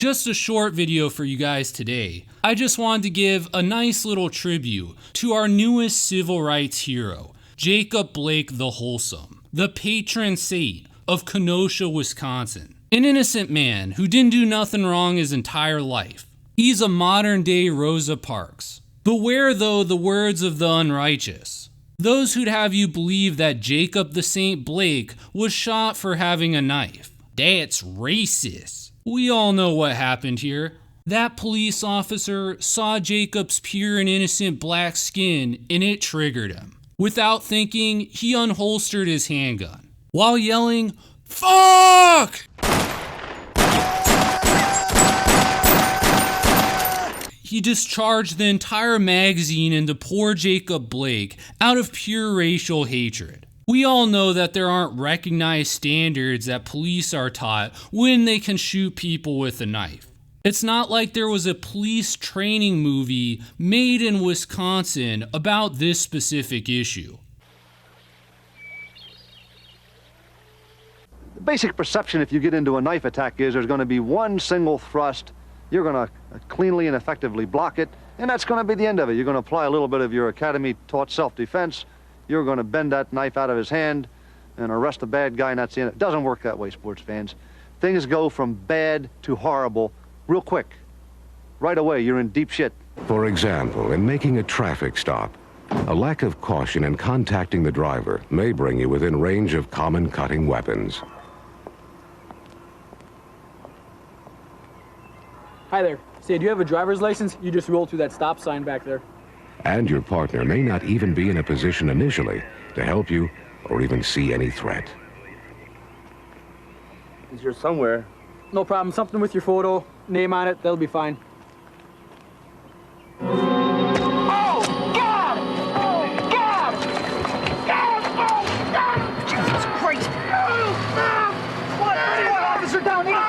Just a short video for you guys today. I just wanted to give a nice little tribute to our newest civil rights hero, Jacob Blake the Wholesome, the patron saint of Kenosha, Wisconsin. An innocent man who didn't do nothing wrong his entire life. He's a modern day Rosa Parks. Beware though the words of the unrighteous. Those who'd have you believe that Jacob the Saint Blake was shot for having a knife. That's racist. We all know what happened here. That police officer saw Jacob's pure and innocent black skin and it triggered him. Without thinking, he unholstered his handgun while yelling, "Fuck!" He discharged the entire magazine into poor Jacob Blake out of pure racial hatred. We all know that there aren't recognized standards that police are taught when they can shoot people with a knife. It's not like there was a police training movie made in Wisconsin about this specific issue. The basic perception if you get into a knife attack is there's going to be one single thrust. You're going to cleanly and effectively block it, and that's going to be the end of it. You're going to apply a little bit of your academy-taught self-defense. You're going to bend that knife out of his hand and arrest the bad guy, and that's the end. It doesn't work that way, sports fans. Things go from bad to horrible real quick. Right away, you're in deep shit. For example, in making a traffic stop, a lack of caution in contacting the driver may bring you within range of common cutting weapons. Hi there. Say, do you have a driver's license? You just rolled through that stop sign back there. And your partner may not even be in a position initially to help you or even see any threat. He's here somewhere. No problem. Something with your photo, name on it, that'll be fine. Oh, God! Oh, God! God! Oh, God! Jesus Christ! What? Officer down here!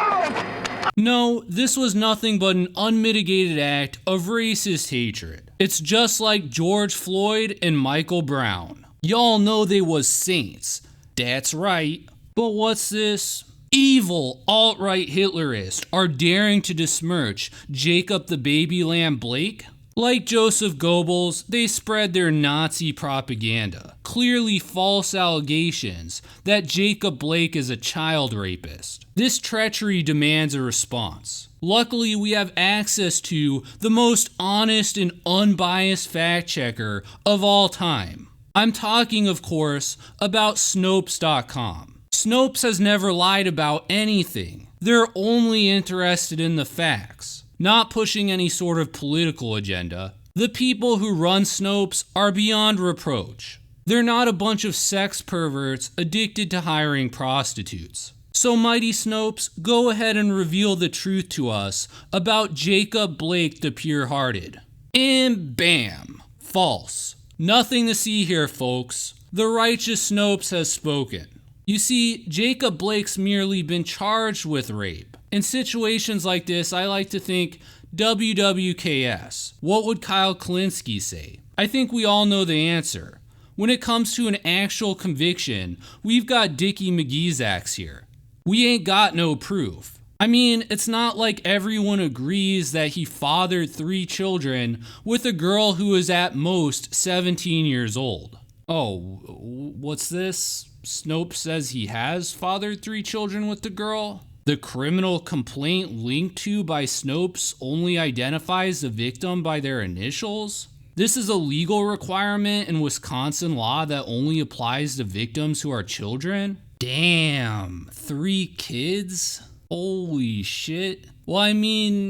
No, this was nothing but an unmitigated act of racist hatred. It's just like George Floyd and Michael Brown. Y'all know they was saints. That's right. But what's this? Evil alt-right Hitlerists are daring to besmirch Jacob the Baby Lamb Blake? Like Joseph Goebbels, they spread their Nazi propaganda, clearly false allegations that Jacob Blake is a child rapist. This treachery demands a response. Luckily, we have access to the most honest and unbiased fact checker of all time. I'm talking, of course, about Snopes.com. Snopes has never lied about anything. They're only interested in the facts, not pushing any sort of political agenda. The people who run Snopes are beyond reproach. They're not a bunch of sex perverts addicted to hiring prostitutes. So mighty Snopes, go ahead and reveal the truth to us about Jacob Blake the Pure-Hearted. And bam! False. Nothing to see here, folks. The righteous Snopes has spoken. You see, Jacob Blake's merely been charged with rape. In situations like this, I like to think, WWKS. What would Kyle Kalinske say? I think we all know the answer. When it comes to an actual conviction, we've got Dickie McGee's axe here. We ain't got no proof. I mean, it's not like everyone agrees that he fathered 3 children with a girl who is at most 17 years old. Oh, what's this? Snopes says he has fathered 3 children with the girl? The criminal complaint linked to by Snopes only identifies the victim by their initials? This is a legal requirement in Wisconsin law that only applies to victims who are children? Damn, 3 kids? Holy shit. Well, I mean,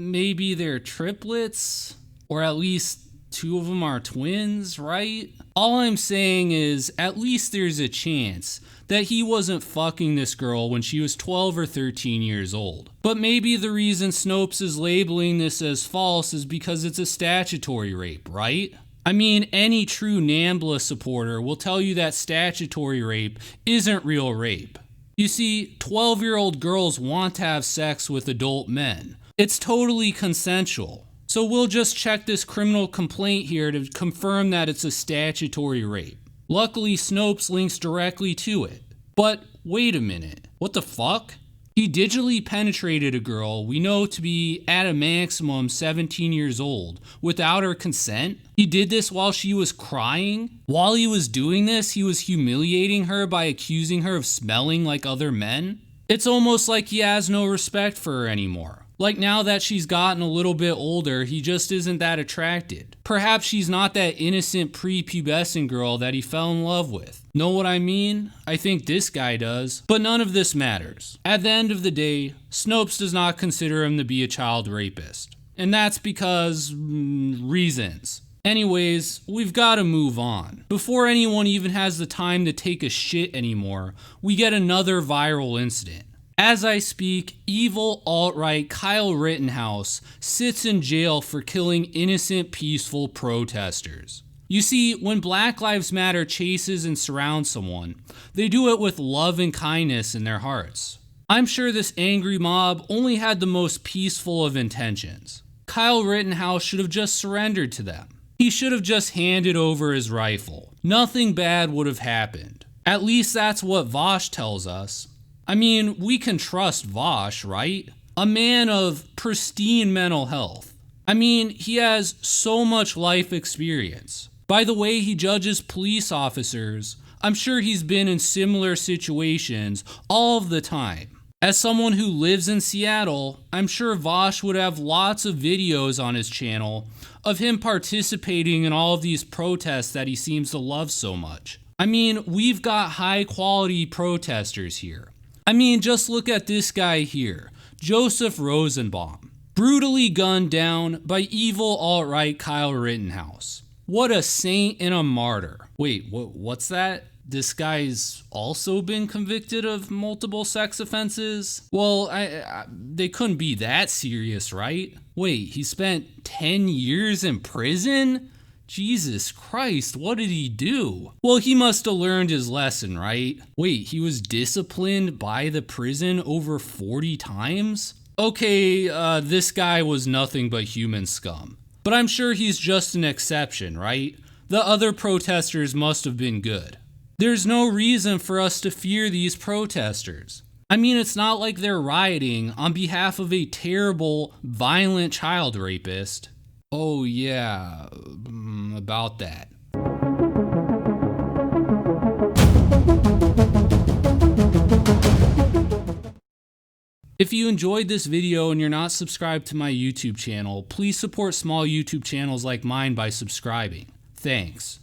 maybe they're triplets? Or at least 2 of them are twins, right? All I'm saying is, at least there's a chance that he wasn't fucking this girl when she was 12 or 13 years old. But maybe the reason Snopes is labeling this as false is because it's a statutory rape, right? I mean, any true NAMBLA supporter will tell you that statutory rape isn't real rape. You see, 12-year-old girls want to have sex with adult men. It's totally consensual. So we'll just check this criminal complaint here to confirm that it's a statutory rape. Luckily, Snopes links directly to it. But wait a minute, what the fuck? He digitally penetrated a girl we know to be at a maximum 17 years old without her consent. He did this while she was crying. While he was doing this, he was humiliating her by accusing her of smelling like other men. It's almost like he has no respect for her anymore. Like now that she's gotten a little bit older, he just isn't that attracted. Perhaps she's not that innocent prepubescent girl that he fell in love with. Know what I mean? I think this guy does. But none of this matters. At the end of the day, Snopes does not consider him to be a child rapist. And that's because reasons. Anyways, we've got to move on. Before anyone even has the time to take a shit anymore, we get another viral incident. As I speak, evil alt-right Kyle Rittenhouse sits in jail for killing innocent, peaceful protesters. You see, when Black Lives Matter chases and surrounds someone, they do it with love and kindness in their hearts. I'm sure this angry mob only had the most peaceful of intentions. Kyle Rittenhouse should have just surrendered to them. He should have just handed over his rifle. Nothing bad would have happened. At least that's what Vosh tells us. I mean, we can trust Vosh, right? A man of pristine mental health. I mean, he has so much life experience. By the way he judges police officers, I'm sure he's been in similar situations all of the time. As someone who lives in Seattle, I'm sure Vosh would have lots of videos on his channel of him participating in all of these protests that he seems to love so much. I mean, we've got high quality protesters here. I mean, just look at this guy here, Joseph Rosenbaum, brutally gunned down by evil alt-right Kyle Rittenhouse. What a saint and a martyr. Wait, what's that? This guy's also been convicted of multiple sex offenses? Well, they couldn't be that serious, right? Wait, he spent 10 years in prison? Jesus Christ, what did he do? Well, he must have learned his lesson, right? Wait, he was disciplined by the prison over 40 times? Okay, this guy was nothing but human scum. But I'm sure he's just an exception, right? The other protesters must have been good. There's no reason for us to fear these protesters. I mean, it's not like they're rioting on behalf of a terrible, violent child rapist. Oh yeah, about that. If you enjoyed this video and you're not subscribed to my YouTube channel, please support small YouTube channels like mine by subscribing. Thanks.